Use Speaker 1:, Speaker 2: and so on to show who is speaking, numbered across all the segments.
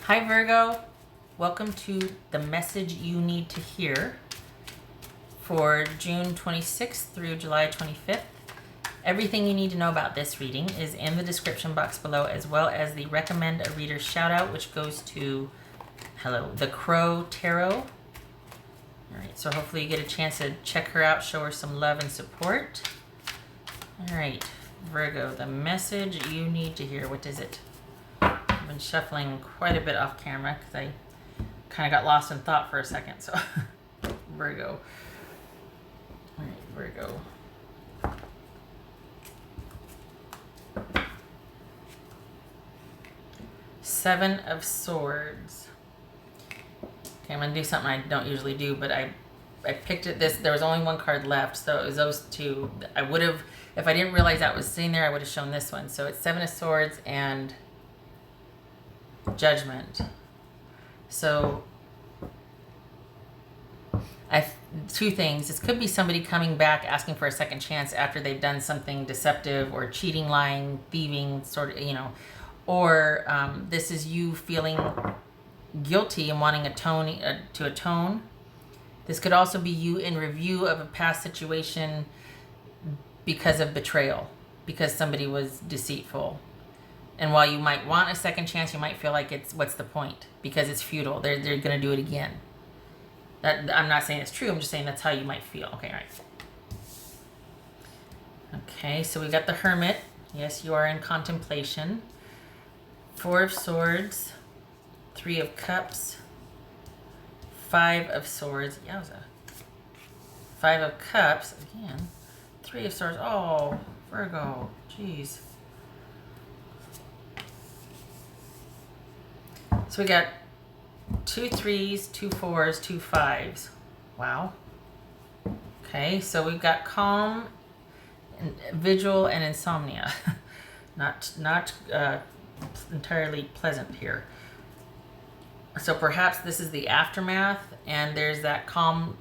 Speaker 1: Hi Virgo, welcome to the message you need to hear for June 26th through July 25th. Everything you need to know about this reading is in the description box below, as well as the recommend a reader shout out, which goes to the Crow Tarot. All right, so hopefully you get a chance to check her out, show her some love and support. All right, Virgo, the message you need to hear. What is it? I've been shuffling quite a bit off camera because I kind of got lost in thought for a second. So, Virgo. All right, Virgo. Seven of Swords. Okay, I'm going to do something I don't usually do, but I picked it there was only one card left, so it was those two. I would have, if I didn't realize that was sitting there, I would have shown this one. So it's Seven of Swords and Judgment. So two things. This could be somebody coming back asking for a second chance after they've done something deceptive or cheating, lying, thieving, sort of, or this is you feeling guilty and wanting to atone. This could also be you in review of a past situation because of betrayal, because somebody was deceitful. And while you might want a second chance, you might feel like what's the point? Because it's futile. They're going to do it again. I'm not saying it's true. I'm just saying that's how you might feel. Okay, all right. Okay, so we got the Hermit. Yes, you are in contemplation. Four of Swords. Three of Cups. Five of Swords. Yowza. Five of Cups. Again. Three of Swords. Oh, Virgo. Jeez. So we got 2 3s, 2 4s, 2 5s. Wow. Okay, so we've got calm, and vigil, and insomnia. not entirely pleasant here. So perhaps this is the aftermath, and there's that calm.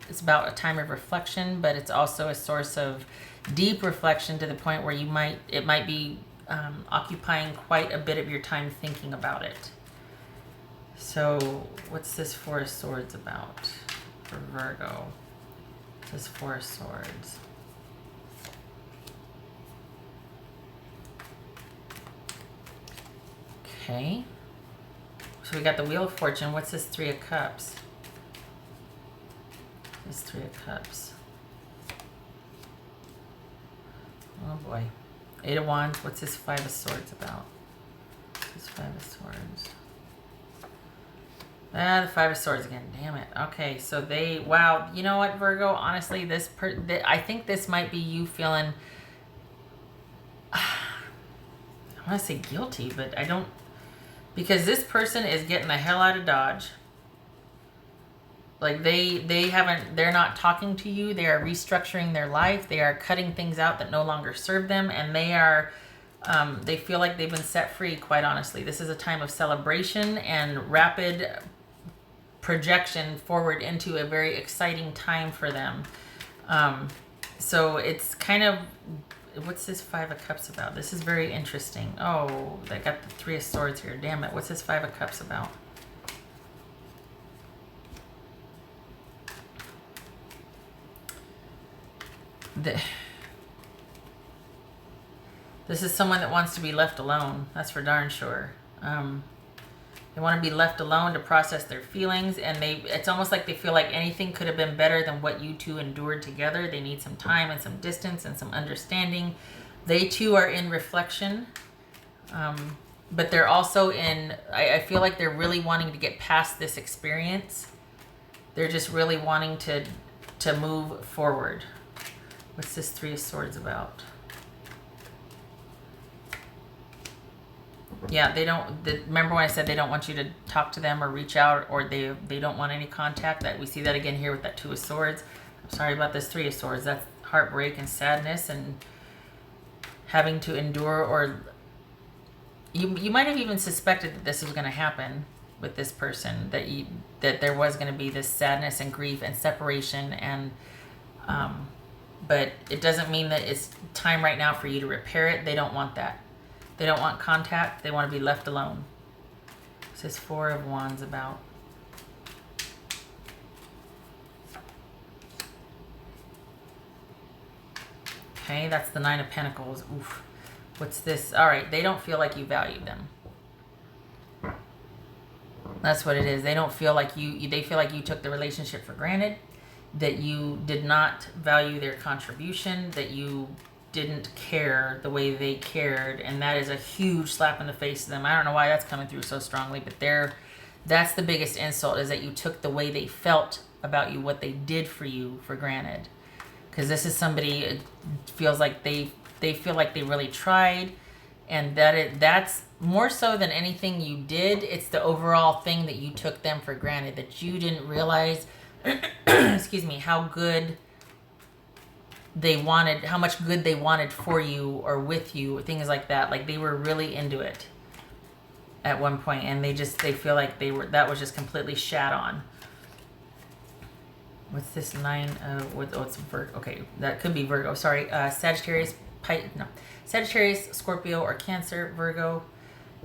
Speaker 1: It's about a time of reflection, but it's also a source of deep reflection to the point where it might be occupying quite a bit of your time thinking about it. So what's this Four of Swords about for Virgo? This Four of Swords. Okay. So we got the Wheel of Fortune. What's this Three of Cups? This Three of Cups. Oh boy. Eight of Wands. What's this Five of Swords about? This Five of Swords. The Five of Swords again. Damn it. Okay, so wow. You know what, Virgo? Honestly, I think this might be you feeling, I want to say guilty, but I don't, because this person is getting the hell out of Dodge. Like they're not talking to you. They are restructuring their life. They are cutting things out that no longer serve them, and they feel like they've been set free, quite honestly. This is a time of celebration and rapid projection forward into a very exciting time for them. So it's kind of, what's this Five of Cups about? This is very interesting. Oh, I got the Three of Swords here. Damn it. What's this Five of Cups about? This is someone that wants to be left alone. That's for darn sure. They want to be left alone to process their feelings, and it's almost like they feel like anything could have been better than what you two endured together. They need some time and some distance and some understanding. They too are in reflection, but they're also I feel like they're really wanting to get past this experience. They're just really wanting to move forward. What's this Three of Swords about? Yeah, remember when I said they don't want you to talk to them or reach out, or they don't want any contact? That we see that again here with that Two of Swords. I'm sorry about this Three of Swords. That's heartbreak and sadness and having to endure, or you might have even suspected that this was going to happen with this person, that there was going to be this sadness and grief and separation, and but it doesn't mean that it's time right now for you to repair it. They don't want that. They don't want contact. They want to be left alone. What's this Four of Wands about? Okay, that's the Nine of Pentacles. Oof. What's this? All right, they don't feel like you valued them. That's what it is. They don't feel like they feel like you took the relationship for granted, that you did not value their contribution, that you didn't care the way they cared, and that is a huge slap in the face to them. I don't know why that's coming through so strongly, but that's the biggest insult, is that you took the way they felt about you, what they did for you, for granted. Because this is somebody, it feels like they feel like they really tried, and that's more so than anything you did. It's the overall thing that you took them for granted, that you didn't realize excuse me, how good they wanted, how much good they wanted for you or with you, or things like that. Like they were really into it at one point, and they feel like that was just completely shat on. What's this Nine of, it's Virgo. Okay, that could be Virgo. Sorry, Sagittarius, Sagittarius, Scorpio, or Cancer, Virgo,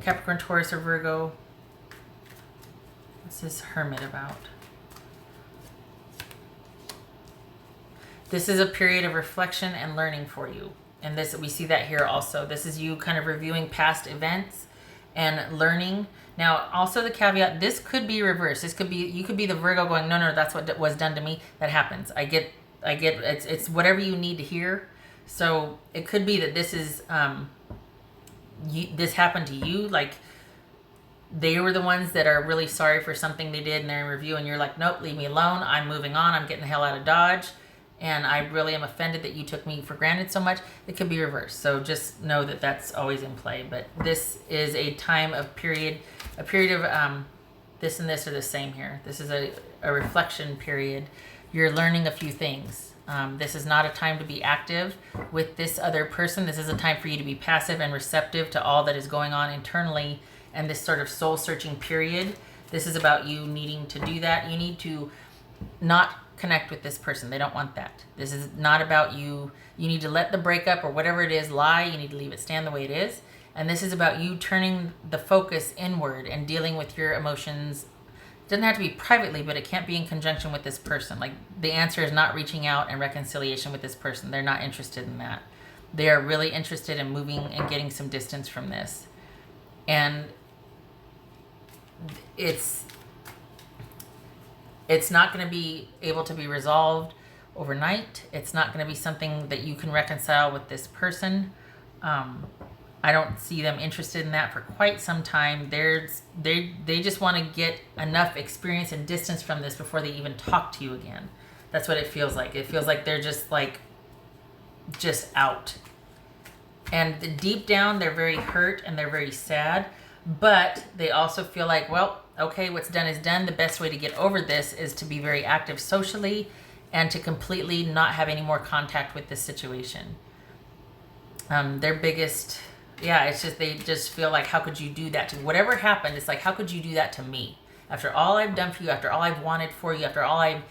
Speaker 1: Capricorn, Taurus, or Virgo. What's this Hermit about? This is a period of reflection and learning for you. And this, we see that here also. This is you kind of reviewing past events and learning. Now, also the caveat, this could be reversed. This could be, you could be the Virgo going, no, that's what was done to me. That happens. I get it's whatever you need to hear. So it could be that this is, this happened to you. Like they were the ones that are really sorry for something they did and they're in review, and you're like, nope, leave me alone. I'm moving on. I'm getting the hell out of Dodge. And I really am offended that you took me for granted so much. It could be reversed. So just know that that's always in play. But this is a time of period of this and this are the same here. This is a reflection period. You're learning a few things. This is not a time to be active with this other person. This is a time for you to be passive and receptive to all that is going on internally, and this sort of soul searching period. This is about you needing to do that. You need to not connect with this person. They don't want that. This is not about you. You need to let the breakup or whatever it is lie. You need to leave it stand the way it is. And this is about you turning the focus inward and dealing with your emotions. It doesn't have to be privately, but it can't be in conjunction with this person. Like the answer is not reaching out and reconciliation with this person. They're not interested in that. They are really interested in moving and getting some distance from this. And it's not going to be able to be resolved overnight. It's not going to be something that you can reconcile with this person. I don't see them interested in that for quite some time. They just want to get enough experience and distance from this before they even talk to you again. That's what it feels like. It feels like they're just out. And deep down, they're very hurt and they're very sad. But they also feel like, well, okay, what's done is done. The best way to get over this is to be very active socially and to completely not have any more contact with this situation. Their biggest, it's just, they just feel like, how could you do that to whatever happened? It's like, how could you do that to me? After all I've done for you, after all I've wanted for you, after all I've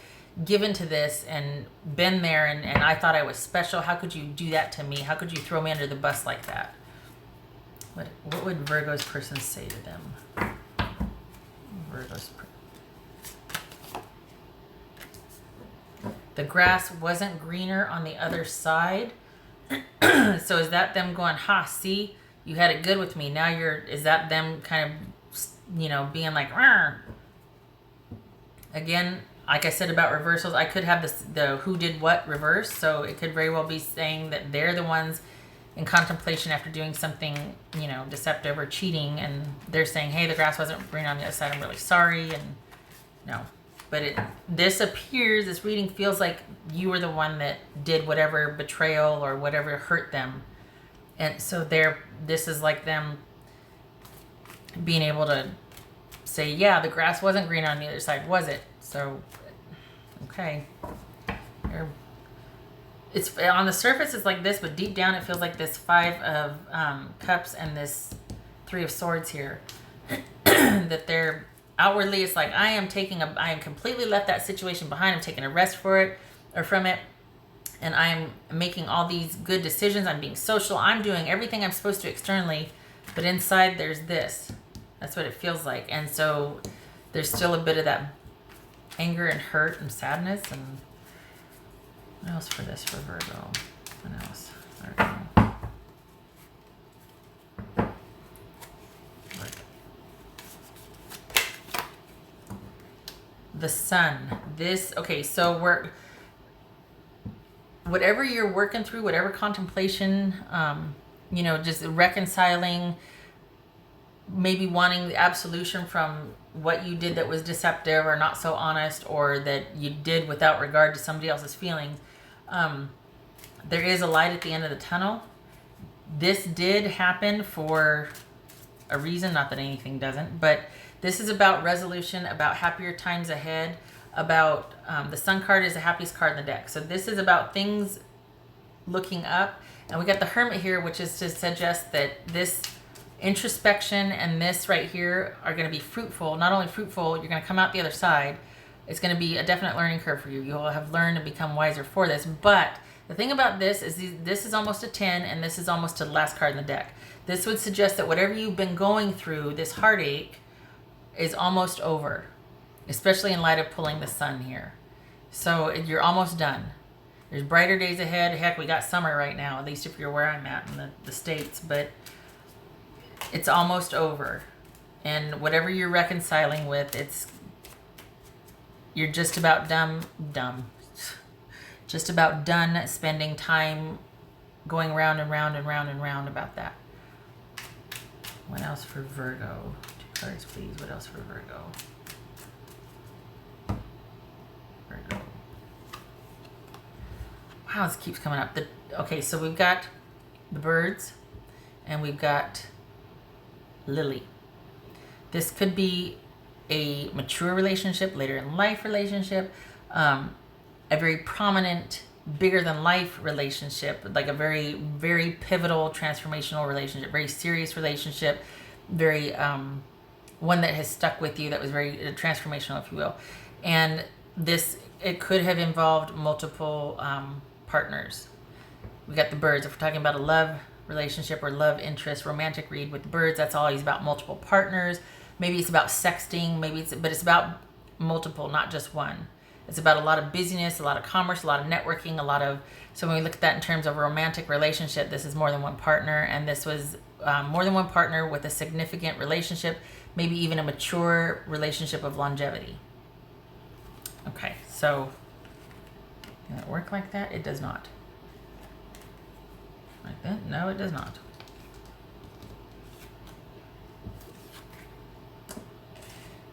Speaker 1: given to this and been there and I thought I was special, how could you do that to me? How could you throw me under the bus like that? What would Virgo's person say to them? The grass wasn't greener on the other side. So is that them going, see, you had it good with me. Now is that them kind of, being like, Rrr. Again, like I said about reversals, I could have the who did what reverse. So it could very well be saying that they're the ones in contemplation after doing something, deceptive or cheating, and they're saying, hey, the grass wasn't green on the other side, I'm really sorry. And no, but this reading feels like you were the one that did whatever betrayal or whatever hurt them. And so this is like them being able to say, yeah, the grass wasn't green on the other side, was it? So, okay. It's on the surface it's like this, but deep down it feels like this Five of Cups and this Three of Swords here. That they're outwardly, it's like, I am completely left that situation behind. I'm taking a rest from it. And I'm making all these good decisions. I'm being social. I'm doing everything I'm supposed to externally. But inside there's this. That's what it feels like. And so there's still a bit of that anger and hurt and sadness. And what else for this for Virgo? What else? Virgo. The sun. This, okay, so whatever you're working through, whatever contemplation, you know, just reconciling, maybe wanting the absolution from what you did that was deceptive or not so honest, or that you did without regard to somebody else's feelings. There is a light at the end of the tunnel. This did happen for a reason, not that anything doesn't, but this is about resolution, about happier times ahead, about the Sun card is the happiest card in the deck. So this is about things looking up. And we got the Hermit here, which is to suggest that this introspection and this right here are going to be fruitful. Not only fruitful, you're going to come out the other side. It's going to be a definite learning curve for you. You'll have learned and become wiser for this. But the thing about this is this is almost a 10 and this is almost to the last card in the deck. This would suggest that whatever you've been going through, this heartache, is almost over, especially in light of pulling the Sun here. So you're almost done. There's brighter days ahead. Heck, we got summer right now, at least if you're where I'm at in the States, but it's almost over. And whatever you're reconciling with, you're just about just about done spending time going round and round and round and round about that. What else for Virgo? Cards, please. What else for Virgo? Virgo. Wow, this keeps coming up. Okay, so we've got the birds and we've got Lily. This could be a mature relationship, later in life relationship, a very prominent, bigger than life relationship, like a very, very pivotal, transformational relationship, very serious relationship, very one that has stuck with you, that was very transformational, if you will. And this, it could have involved multiple partners. We got the birds. If we're talking about a love relationship or love interest, romantic read with the birds, that's always about multiple partners. Maybe it's about sexting, but it's about multiple, not just one. It's about a lot of busyness, a lot of commerce, a lot of networking, so when we look at that in terms of a romantic relationship, this is more than one partner, and this was more than one partner with a significant relationship, maybe even a mature relationship of longevity. Okay, so can it work like that? It does not. Like that? No, it does not.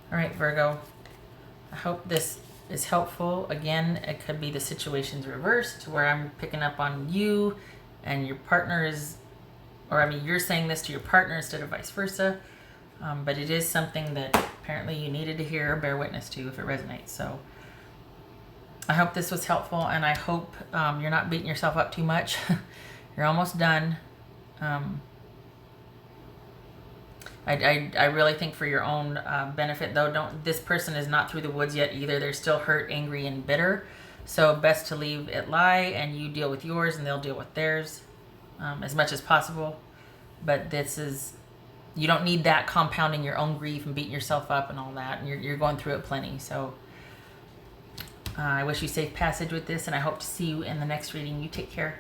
Speaker 1: All right, Virgo. I hope this is helpful. Again, it could be the situation's reversed, where I'm picking up on you and your partner is, or I mean, you're saying this to your partner instead of vice versa. But it is something that apparently you needed to hear or bear witness to if it resonates. So I hope this was helpful, and I hope you're not beating yourself up too much. You're almost done. I really think for your own benefit, though, this person is not through the woods yet either. They're still hurt, angry, and bitter. So best to leave it lie, and you deal with yours, and they'll deal with theirs as much as possible. But you don't need that compounding your own grief and beating yourself up and all that. And you're going through it plenty. So I wish you safe passage with this, and I hope to see you in the next reading. You take care.